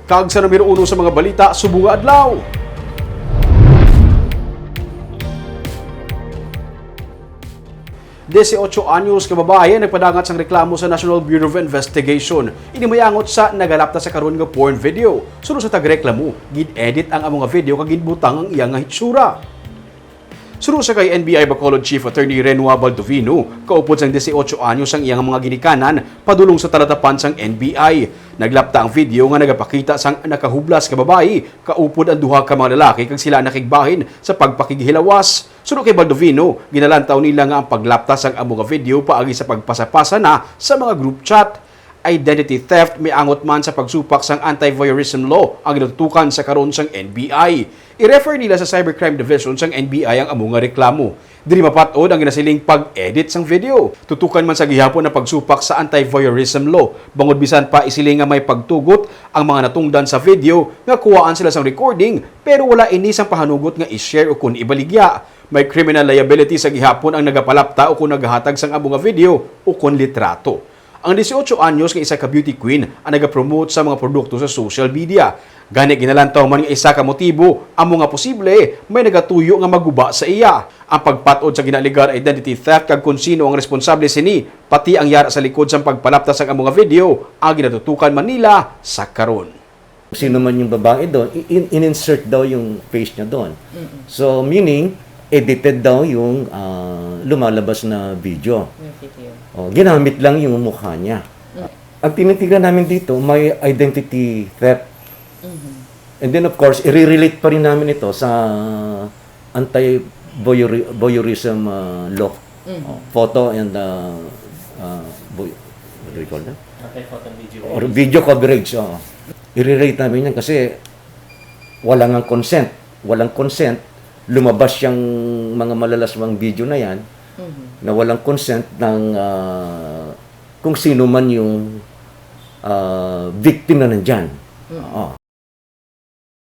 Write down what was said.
Kag sa numero 1 sa mga balita, subong adlaw. 18 anyos ka babae nagpadangat sang reklamo sa National Bureau of Investigation. Ini mayangot sa nagalapta sa karon nga porn video. Sunod sa tagreklamo, gid-edit ang among nga video kag ginbutang ang iyang nga hitsura. Sunod sa kay NBI Bacolod Chief Attorney Renua Baldovino, kaupod sang 18 anyos ang iyang mga ginikanan padulong sa talatapan sang NBI. Naglapta ang video nga nagapakita sang nakahublas ka babae, kaupod ang duha ka mga lalaki kag sila nakigbahin sa pagpakighilawas. Sunod kay Baldovino, ginalantaw nila nga ang paglapta sang among video paagi sa pagpasapasa na sa mga group chat. Identity theft may angot man sa pagsupak sang anti-voyeurism law ang ginatutukan sa karon sang NBI. I-refer nila sa Cybercrime Division sang NBI ang among nga reklamo. Dili mapatod ang ginasiling pag-edit sang video. Tutukan man sa gihapon na pagsupak sa anti-voyeurism law. Bangod bisan pa isiling nga may pagtugot ang mga natungdan sa video nga kuwaan sila sang recording pero wala ini sang pahanugot nga i-share o kun ibaligya. May criminal liability sa gihapon ang nagapalapta o kun naghatag sang among nga video o kun litrato. Ang 18 anyos nga isa ka beauty queen ang nagapromote sa mga produkto sa social media. Gani ginalantaw man nga isa ka motibo amo nga posible may nagatuyo nga maguba sa iya. Ang pagpatod sa ginaligar identity theft kag kung sino ang responsable sini pati ang yara sa likod sa pagpalapta sa among nga video ang ginatutukan man nila sa karon. Sino man yung babae doon, in-insert daw yung face niya doon. So meaning edited daw yung lumalabas na video. Ginamit lang yung mukha niya. Ang tinitigan namin dito, may identity theft. And then of course, i-relate pa rin namin ito sa anti-voyeurism law. Photo and what do we call that? Or video coverage. I-relate namin yan kasi walang ang consent. Walang consent. Lumabas yung mga malalaswang video na yan na walang consent ng kung sino man yung victim na nandyan.